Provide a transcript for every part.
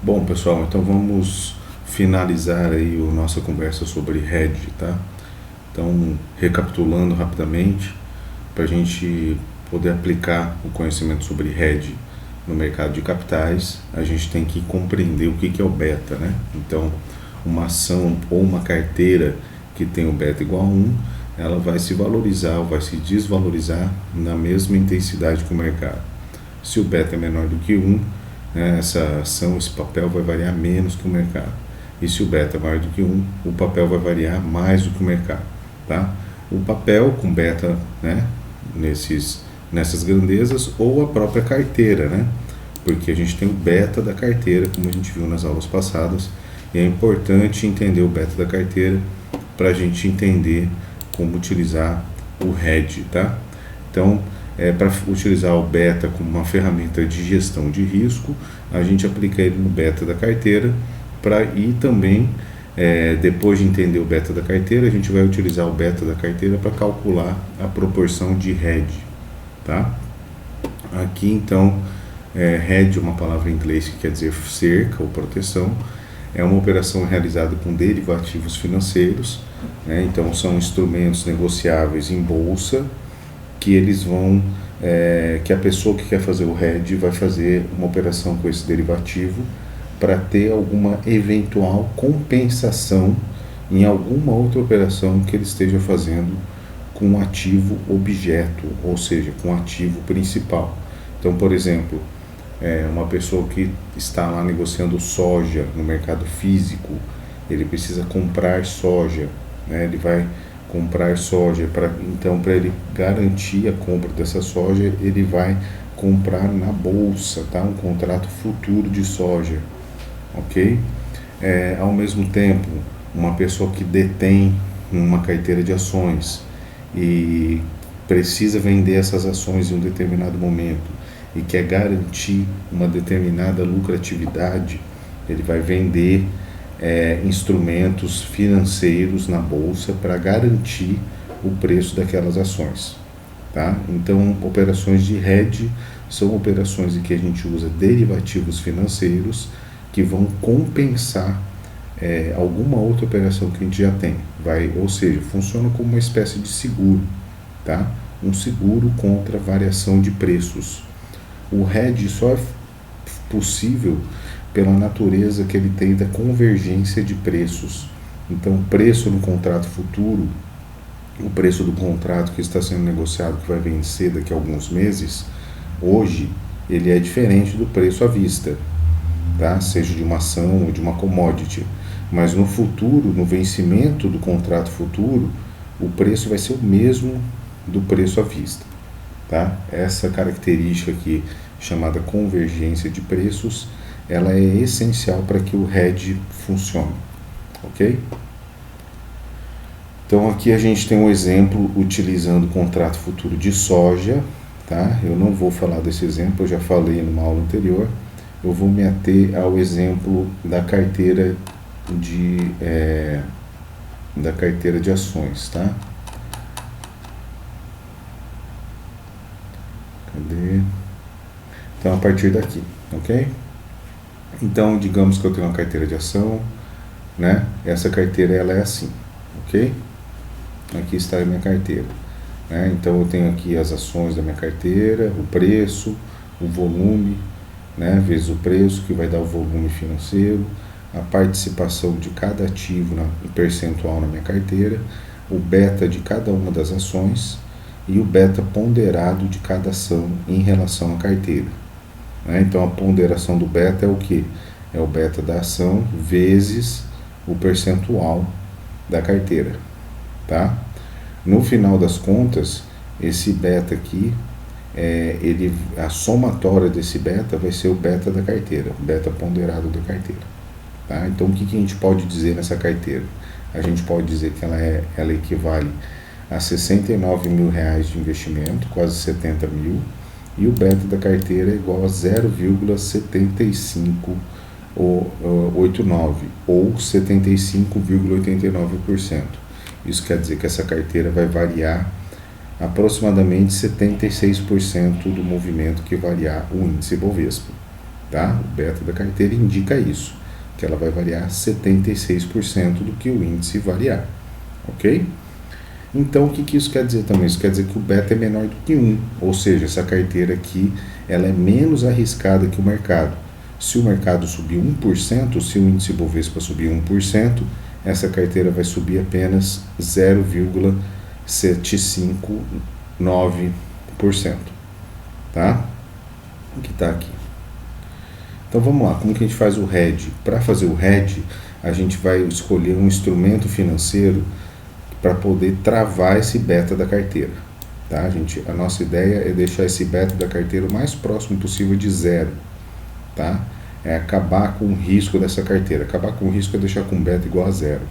Bom, pessoal, então vamos finalizar aí a nossa conversa sobre hedge, tá? Então, recapitulando rapidamente, para a gente poder aplicar o conhecimento sobre hedge no mercado de capitais, a gente tem que compreender o que é o beta, né? Então, uma ação ou uma carteira que tem o beta igual a 1, ela vai se valorizar ou vai se desvalorizar na mesma intensidade que o mercado. Se o beta é menor do que 1, né, essa ação, esse papel vai variar menos que o mercado. E se o beta é maior do que 1, o papel vai variar mais do que o mercado. Tá? O papel com beta, né, nessas grandezas, ou a própria carteira, né? Porque a gente tem o beta da carteira, como a gente viu nas aulas passadas, e é importante entender o beta da carteira para a gente entender como utilizar o hedge, tá? Então, para utilizar o beta como uma ferramenta de gestão de risco, a gente aplica ele no beta da carteira, para ir também, depois de entender o beta da carteira, a gente vai utilizar o beta da carteira para calcular a proporção de hedge, tá? Aqui então, hedge é uma palavra em inglês que quer dizer cerca ou proteção. É uma operação realizada com derivativos financeiros, né? Então são instrumentos negociáveis em bolsa que eles vão, que a pessoa que quer fazer o hedge vai fazer uma operação com esse derivativo para ter alguma eventual compensação em alguma outra operação que ele esteja fazendo com um ativo objeto, ou seja, com um ativo principal. Então, por exemplo, uma pessoa que está lá negociando soja no mercado físico, ele precisa comprar soja, né? Ele vai comprar soja, então para ele garantir a compra dessa soja, ele vai comprar na bolsa, tá? Um contrato futuro de soja, ok? Ao mesmo tempo, uma pessoa que detém uma carteira de ações e precisa vender essas ações em um determinado momento e quer garantir uma determinada lucratividade, ele vai vender instrumentos financeiros na bolsa para garantir o preço daquelas ações, tá? Então, operações de hedge são operações em que a gente usa derivativos financeiros que vão compensar alguma outra operação que a gente já tem, ou seja, funciona como uma espécie de seguro, tá? Um seguro contra variação de preços. O hedge só é possível pela natureza que ele tem da convergência de preços. Então, o preço no contrato futuro, o preço do contrato que está sendo negociado, que vai vencer daqui a alguns meses, hoje ele é diferente do preço à vista, tá? Seja de uma ação ou de uma commodity. Mas no futuro, no vencimento do contrato futuro, o preço vai ser o mesmo do preço à vista. Tá? Essa característica aqui, chamada convergência de preços, ela é essencial para que o hedge funcione, ok? Então aqui a gente tem um exemplo utilizando o contrato futuro de soja, tá? Eu não vou falar desse exemplo, eu já falei numa aula anterior. Eu vou me ater ao exemplo da carteira de ações, tá? Cadê? Então, a partir daqui, ok? Então, digamos que eu tenho uma carteira de ação, né? Essa carteira, ela é assim, ok? Aqui está a minha carteira, né? Então, eu tenho aqui as ações da minha carteira, o preço, o volume, né? Vezes o preço, que vai dar o volume financeiro, a participação de cada ativo em percentual na minha carteira, o beta de cada uma das ações e o beta ponderado de cada ação em relação à carteira. Então, a ponderação do beta é o que? É o beta da ação vezes o percentual da carteira. Tá? No final das contas, esse beta aqui, a somatória desse beta vai ser o beta da carteira, o beta ponderado da carteira. Tá? Então, o que a gente pode dizer nessa carteira? A gente pode dizer que ela equivale a R$69 mil de investimento, quase 70 mil, e o beta da carteira é igual a 0,7589 ou 75,89%. Isso quer dizer que essa carteira vai variar aproximadamente 76% do movimento que variar o índice Bovespa. tá? O beta da carteira indica isso, que ela vai variar 76% do que o índice variar, ok? Então, o que isso quer dizer também? Isso quer dizer que o beta é menor do que 1, ou seja, essa carteira aqui ela é menos arriscada que o mercado. Se o mercado subir 1%, se o índice Bovespa subir 1%, essa carteira vai subir apenas 0,759%, tá? O que está aqui. Então vamos lá, como que a gente faz o hedge? Para fazer o hedge, a gente vai escolher um instrumento financeiro para poder travar esse beta da carteira, tá? A nossa ideia é deixar esse beta da carteira o mais próximo possível de zero, tá? É acabar com o risco dessa carteira. Acabar com o risco é deixar com beta igual a zero,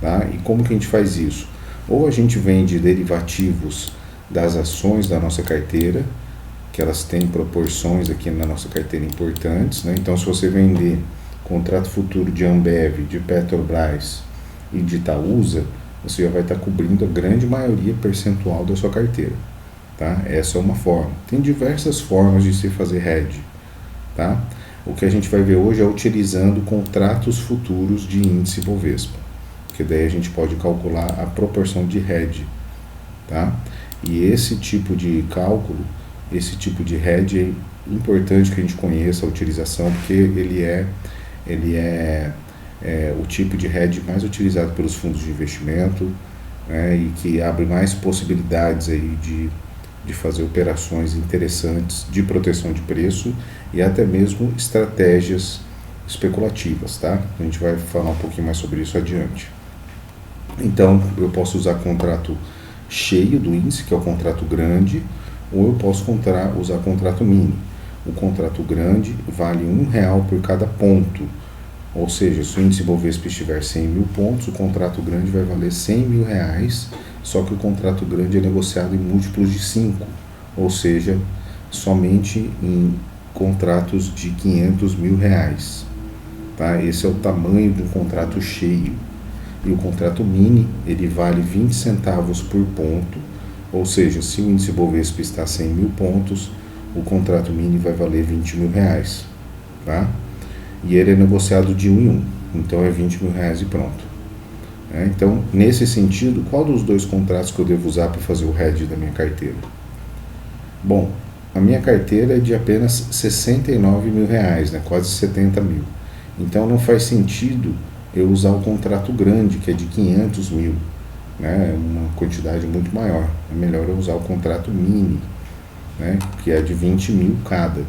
tá? E como que a gente faz isso? Ou a gente vende derivativos das ações da nossa carteira, que elas têm proporções aqui na nossa carteira importantes, né? Então, se você vender contrato futuro de Ambev, de Petrobras e de Itaúsa, você já vai estar cobrindo a grande maioria percentual da sua carteira, tá? Essa é uma forma. Tem diversas formas de se fazer hedge, tá? O que a gente vai ver hoje é utilizando contratos futuros de índice Bovespa, que daí a gente pode calcular a proporção de hedge, tá? E esse tipo de cálculo, esse tipo de hedge é importante que a gente conheça a utilização, porque ele é o tipo de hedge mais utilizado pelos fundos de investimento, né, e que abre mais possibilidades aí de fazer operações interessantes de proteção de preço e até mesmo estratégias especulativas, tá? A gente vai falar um pouquinho mais sobre isso adiante. Então, eu posso usar contrato cheio do índice, que é o contrato grande, ou eu posso usar contrato mini. O contrato grande vale R$1 por cada ponto. Ou seja, se o índice Bovespa estiver 100 mil pontos, o contrato grande vai valer R$100 mil, só que o contrato grande é negociado em múltiplos de 5, ou seja, somente em contratos de R$500 mil, tá? Esse é o tamanho de um contrato cheio. E o contrato mini, ele vale 20 centavos por ponto, ou seja, se o índice Bovespa está a 100 mil pontos, o contrato mini vai valer R$20 mil, tá? E ele é negociado de 1 em 1, então é R$20 mil e pronto. Então, nesse sentido, qual dos dois contratos que eu devo usar para fazer o hedge da minha carteira? Bom, a minha carteira é de apenas R$69 mil, né, quase 70 mil. Então não faz sentido eu usar o contrato grande, que é de 500 mil, né, uma quantidade muito maior. É melhor eu usar o contrato mini, né, que é de 20 mil cada.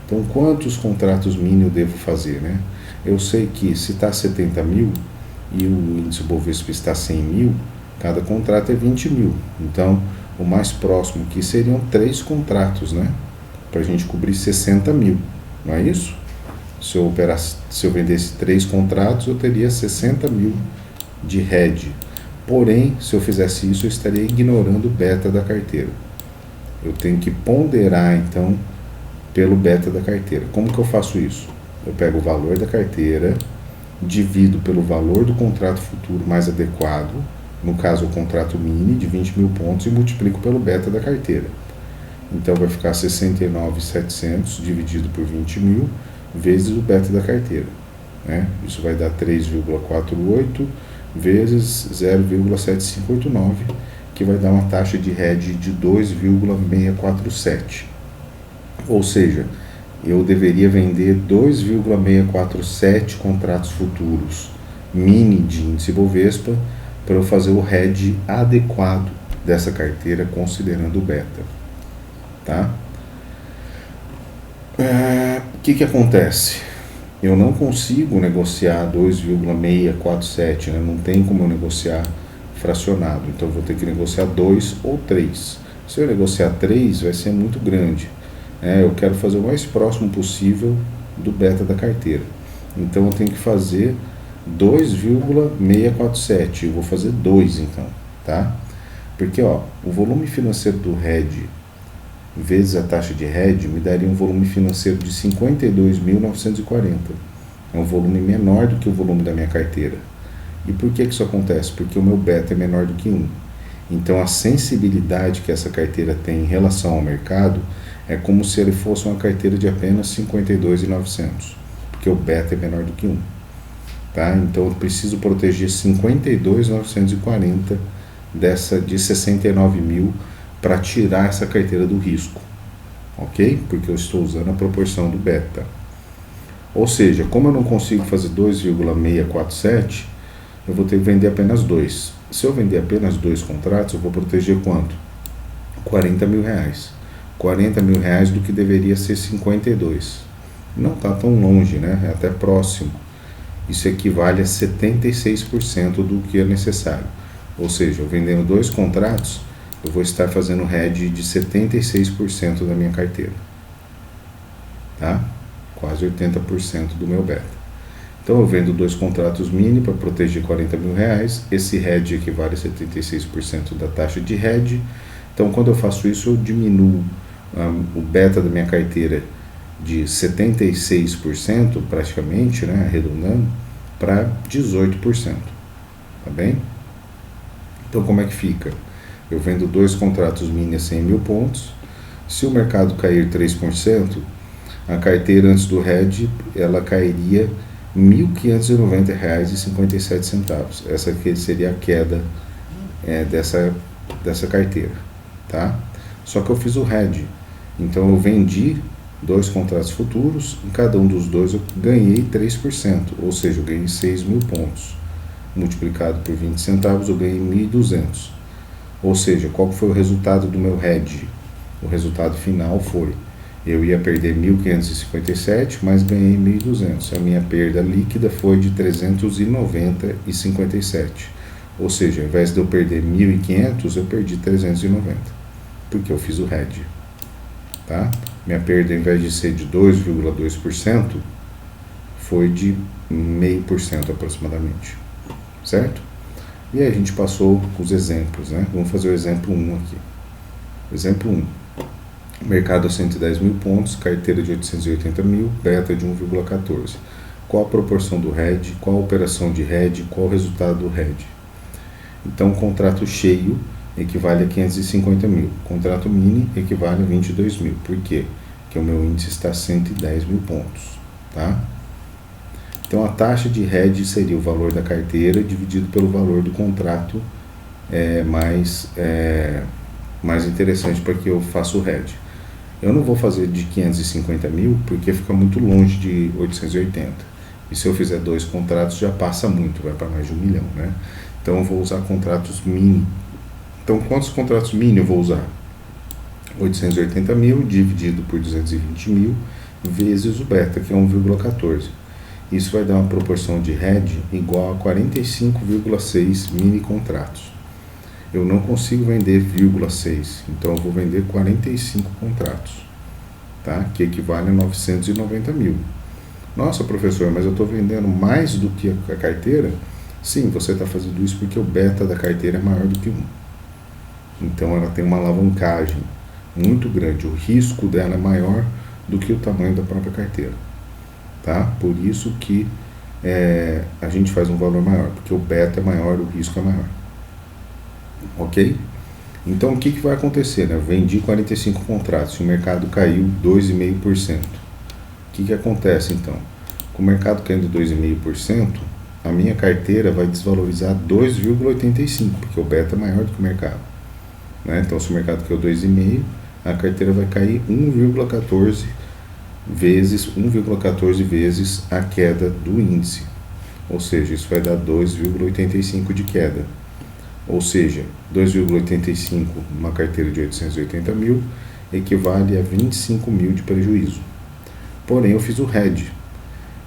Então, quantos contratos mini eu devo fazer, né? Eu sei que se está 70 mil e o índice Bovespa está 100 mil, cada contrato é 20 mil. Então, o mais próximo aqui seriam 3 contratos, né? Para a gente cobrir 60 mil, não é isso? Se eu vendesse 3 contratos, eu teria 60 mil de hedge. Porém, se eu fizesse isso, eu estaria ignorando o beta da carteira. Eu tenho que ponderar, então, pelo beta da carteira. Como que eu faço isso? Eu pego o valor da carteira, divido pelo valor do contrato futuro mais adequado, no caso o contrato mini de 20 mil pontos, e multiplico pelo beta da carteira. Então vai ficar 69.700 dividido por 20 mil vezes o beta da carteira, né? Isso vai dar 3,48 vezes 0,7589, que vai dar uma taxa de hedge de 2,647. Ou seja, eu deveria vender 2,647 contratos futuros mini de índice Bovespa para eu fazer o hedge adequado dessa carteira, considerando o beta, tá? O que acontece? Eu não consigo negociar 2,647, né? Não tem como eu negociar fracionado, então eu vou ter que negociar 2 ou 3. Se eu negociar 3, vai ser muito grande. Eu quero fazer o mais próximo possível do beta da carteira. Então eu tenho que fazer 2,647. Eu vou fazer 2 então, tá? Porque o volume financeiro do hedge vezes a taxa de hedge me daria um volume financeiro de 52.940. É um volume menor do que o volume da minha carteira. E por que isso acontece? Porque o meu beta é menor do que 1. Então a sensibilidade que essa carteira tem em relação ao mercado É como se ele fosse uma carteira de apenas 52.900, porque o beta é menor do que 1. Tá? Então eu preciso proteger 52.940 dessa de 69 mil para tirar essa carteira do risco, ok? Porque eu estou usando a proporção do beta. Ou seja, como eu não consigo fazer 2,647, eu vou ter que vender apenas 2. Se eu vender apenas 2 contratos, eu vou proteger quanto? 40 mil reais. 40 mil reais do que deveria ser 52. Não está tão longe, né? É até próximo. Isso equivale a 76% do que é necessário. Ou seja, eu vendendo 2 contratos, eu vou estar fazendo hedge de 76% da minha carteira. Tá? Quase 80% do meu beta. Então eu vendo 2 contratos mini para proteger 40 mil reais. Esse hedge equivale a 76% da taxa de hedge. Então quando eu faço isso, eu diminuo o beta da minha carteira de 76% praticamente, né, arredondando, para 18%. Tá bem? Então como é que fica? Eu vendo 2 contratos mini a 100 mil pontos. Se o mercado cair 3%, a carteira antes do hedge, ela cairia R$ 1.590,57. Essa aqui seria a queda dessa carteira. Tá? Só que eu fiz o hedge. Então eu vendi 2 contratos futuros, em cada um dos 2 eu ganhei 3%, ou seja, eu ganhei 6 mil pontos. Multiplicado por 20 centavos, eu ganhei 1.200. Ou seja, qual foi o resultado do meu hedge? O resultado final foi, eu ia perder 1.557, mas ganhei 1.200. A minha perda líquida foi de 390,57. Ou seja, ao invés de eu perder 1.500, eu perdi 390, porque eu fiz o hedge. Tá? Minha perda, ao invés de ser de 2,2%, foi de 0,5% aproximadamente. Certo? E aí a gente passou com os exemplos, né? Vamos fazer o exemplo 1 aqui. Exemplo 1. Mercado a 110 mil pontos, carteira de 880 mil, beta de 1,14. Qual a proporção do hedge? Qual a operação de hedge? Qual o resultado do hedge? Então, contrato cheio equivale a 550 mil. Contrato mini equivale a 22 mil. Por quê? Porque o meu índice está a 110 mil pontos. Tá? Então, a taxa de hedge seria o valor da carteira dividido pelo valor do contrato mais interessante para que eu faça o hedge. Eu não vou fazer de 550 mil porque fica muito longe de 880. E se eu fizer 2 contratos já passa muito, vai para mais de 1 milhão, né? Então eu vou usar contratos mini. Então quantos contratos mini eu vou usar? 880 mil dividido por 220 mil vezes o beta, que é 1,14. Isso vai dar uma proporção de hedge igual a 45,6 mini contratos. Eu não consigo vender 0,6, então eu vou vender 45 contratos, tá? Que equivale a 990 mil. Nossa, professor, mas eu estou vendendo mais do que a carteira? Sim, você está fazendo isso porque o beta da carteira é maior do que 1. Então ela tem uma alavancagem muito grande, o risco dela é maior do que o tamanho da própria carteira. Tá? Por isso que a gente faz um valor maior, porque o beta é maior, o risco é maior. Ok? Então o que vai acontecer? Né? Eu vendi 45 contratos e o mercado caiu 2,5%. O que acontece então? Com o mercado caindo 2,5%, a minha carteira vai desvalorizar 2,85%, porque o beta é maior do que o mercado. Né? Então se o mercado caiu 2,5%, a carteira vai cair 1,14 vezes a queda do índice. Ou seja, isso vai dar 2,85 de queda. Ou seja, 2,85 numa carteira de 880 mil equivale a 25 mil de prejuízo. Porém, eu fiz o hedge.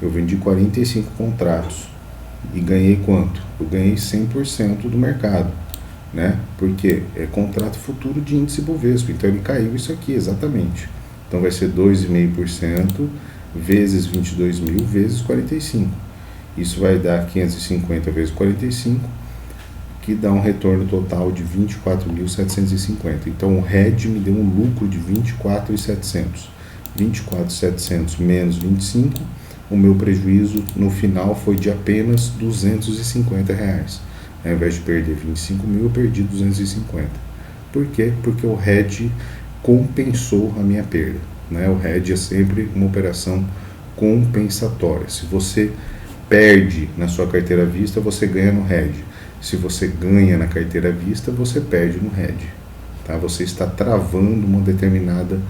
Eu vendi 45 contratos e ganhei quanto? Eu ganhei 100% do mercado. Né? Porque é contrato futuro de índice Bovespa. Então ele caiu isso aqui, exatamente. Então vai ser 2,5% vezes 22 mil vezes 45. Isso vai dar 550 vezes 45, que dá um retorno total de 24.750. Então o hedge me deu um lucro de 24.700. 24.700 menos 25, o meu prejuízo no final foi de apenas R$250. Ao invés de perder 25 mil, eu perdi 250. Por quê? Porque o hedge compensou a minha perda, né? O hedge é sempre uma operação compensatória. Se você perde na sua carteira à vista, você ganha no hedge. Se você ganha na carteira à vista, você perde no hedge. Tá? Você está travando um determinado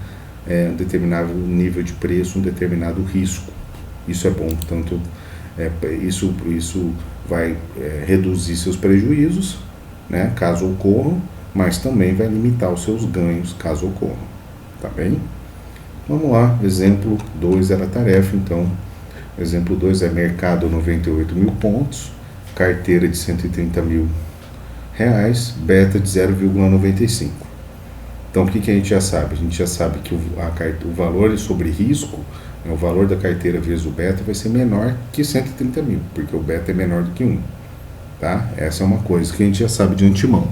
nível de preço, um determinado risco. Isso é bom, tanto isso vai reduzir seus prejuízos, né, caso ocorram, mas também vai limitar os seus ganhos caso ocorram. Tá bem? Vamos lá, exemplo 2 era a tarefa, então, exemplo 2 é mercado 98 mil pontos, carteira de 130 mil reais, beta de 0,95. Então, o que a gente já sabe? A gente já sabe que o valor sobre risco, o valor da carteira vezes o beta vai ser menor que 130 mil, porque o beta é menor do que 1. Tá? Essa é uma coisa que a gente já sabe de antemão.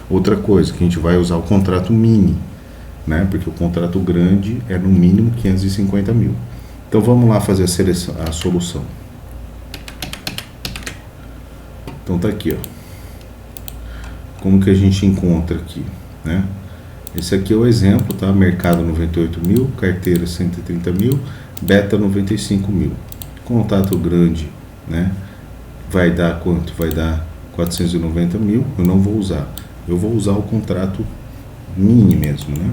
Outra coisa, que a gente vai usar o contrato mini, né? Porque o contrato grande é no mínimo 550 mil. Então vamos lá fazer a solução. Então tá aqui, ó. Como que a gente encontra aqui, né? Esse aqui é o exemplo, tá? Mercado 98 mil, carteira 130 mil, beta 95 mil. Contrato grande, né? Vai dar quanto? Vai dar 490 mil. Eu não vou usar. Eu vou usar o contrato mini mesmo, né?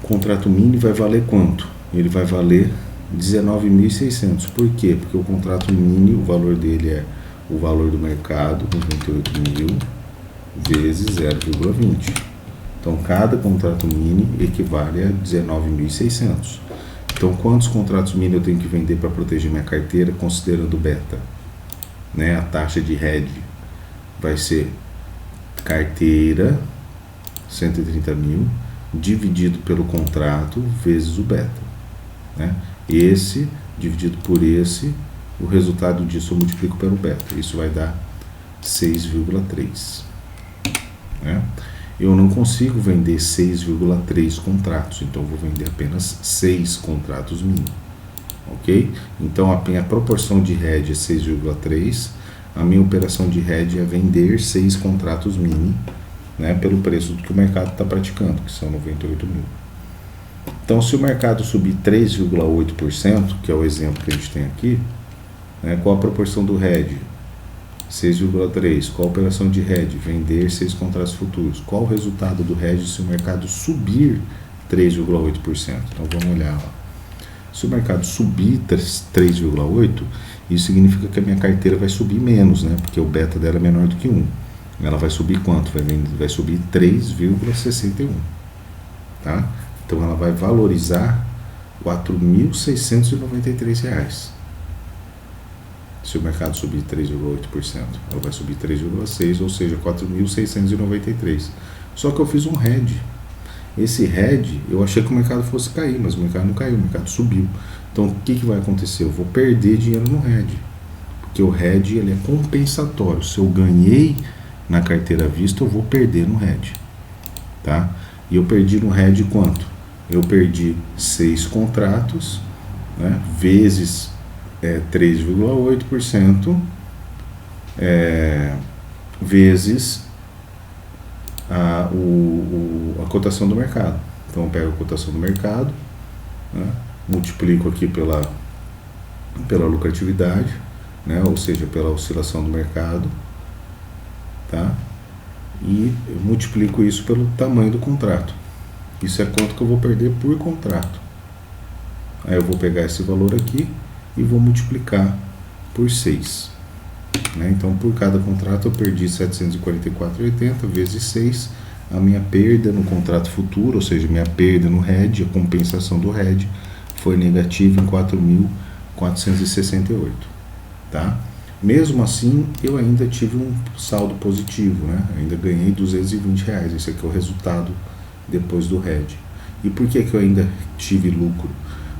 O contrato mini vai valer quanto? Ele vai valer 19.600. Por quê? Porque o contrato mini, o valor dele é o valor do mercado, 98 mil, vezes 0,20. Então, cada contrato mini equivale a 19.600. Então, quantos contratos mini eu tenho que vender para proteger minha carteira, considerando o beta? Né? A taxa de hedge vai ser carteira, 130 mil, dividido pelo contrato, vezes o beta. Né? Esse, dividido por esse, o resultado disso eu multiplico pelo beta. Isso vai dar 6,3. Né? Eu não consigo vender 6,3 contratos, então eu vou vender apenas 6 contratos mini. Ok? Então a minha proporção de hedge é 6,3. A minha operação de hedge é vender 6 contratos mini, né, pelo preço do que o mercado está praticando, que são 98 mil. Então, se o mercado subir 3,8%, que é o exemplo que a gente tem aqui, né, qual a proporção do hedge? 6,3. Qual a operação de hedge? Vender 6 contratos futuros. Qual o resultado do hedge se o mercado subir 3,8%? Então, vamos olhar lá. Se o mercado subir 3,8%, isso significa que a minha carteira vai subir menos, né? Porque o beta dela é menor do que 1. Ela vai subir quanto? Vai subir 3,61. Tá? Então ela vai valorizar R$ 4.693. Se o mercado subir 3,8%, ela vai subir 3,6%, ou seja, 4.693. Só que eu fiz um hedge. Esse hedge, eu achei que o mercado fosse cair, mas o mercado não caiu, o mercado subiu. Então, o que vai acontecer? Eu vou perder dinheiro no hedge, porque o hedge ele é compensatório. Se eu ganhei na carteira à vista, eu vou perder no hedge. Tá? E eu perdi no hedge quanto? Eu perdi 6 contratos, né, vezes 3,8%, vezes a cotação do mercado. Então eu pego a cotação do mercado, né, multiplico aqui pela lucratividade, né, ou seja, pela oscilação do mercado, tá? E eu multiplico isso pelo tamanho do contrato. Isso é quanto que eu vou perder por contrato. Aí eu vou pegar esse valor aqui e vou multiplicar por 6. Né? Então, por cada contrato eu perdi 744,80 vezes 6. A minha perda no contrato futuro, ou seja, minha perda no hedge, a compensação do hedge, foi negativa em 4.468. Tá? Mesmo assim, eu ainda tive um saldo positivo, né? Ainda ganhei R$220. Esse aqui é o resultado depois do hedge. E por que eu ainda tive lucro?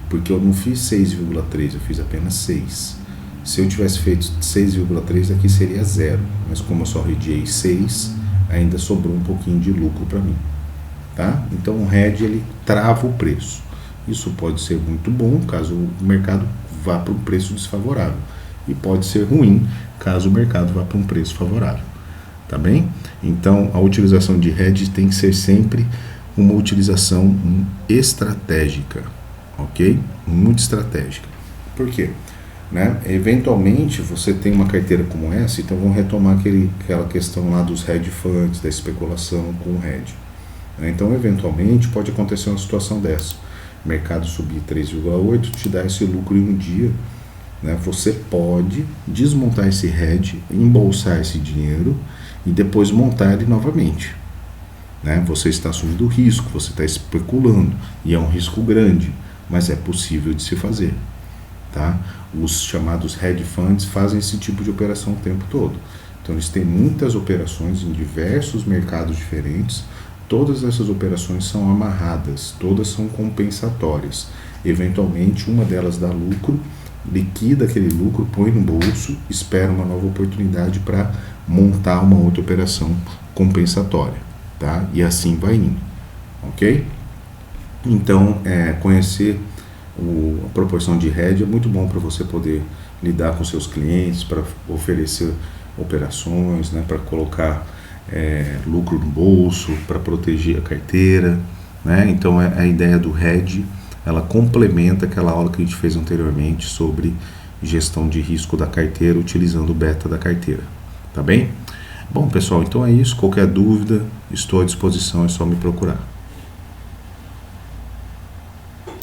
Porque eu não fiz 6,3, eu fiz apenas 6. Se eu tivesse feito 6,3, aqui seria 0. Mas como eu só hedgei 6, ainda sobrou um pouquinho de lucro para mim. Tá? Então o hedge ele trava o preço. Isso pode ser muito bom caso o mercado vá para um preço desfavorável. E pode ser ruim caso o mercado vá para um preço favorável. tá bem? Então, a utilização de hedge tem que ser sempre uma utilização estratégica, ok? Muito estratégica. Por quê? Né? Eventualmente, você tem uma carteira como essa, então vamos retomar aquela questão lá dos hedge funds, da especulação com o hedge. Então, eventualmente, pode acontecer uma situação dessa. O mercado subir 3,8, te dá esse lucro em um dia. Né? Você pode desmontar esse hedge, embolsar esse dinheiro e depois montar ele novamente. Né? Você está assumindo risco, você está especulando, e é um risco grande, mas é possível de se fazer. Tá? Os chamados hedge funds fazem esse tipo de operação o tempo todo. Então eles têm muitas operações em diversos mercados diferentes. Todas essas operações são amarradas, todas são compensatórias. Eventualmente uma delas dá lucro, liquida aquele lucro, põe no bolso, espera uma nova oportunidade para montar uma outra operação compensatória, tá? E assim vai indo, ok? Então, conhecer a proporção de hedge é muito bom para você poder lidar com seus clientes, para oferecer operações, né, para colocar lucro no bolso, para proteger a carteira, né? Então a ideia do hedge, ela complementa aquela aula que a gente fez anteriormente sobre gestão de risco da carteira utilizando o beta da carteira, tá bem? Bom, pessoal, então é isso. Qualquer dúvida, estou à disposição, é só me procurar.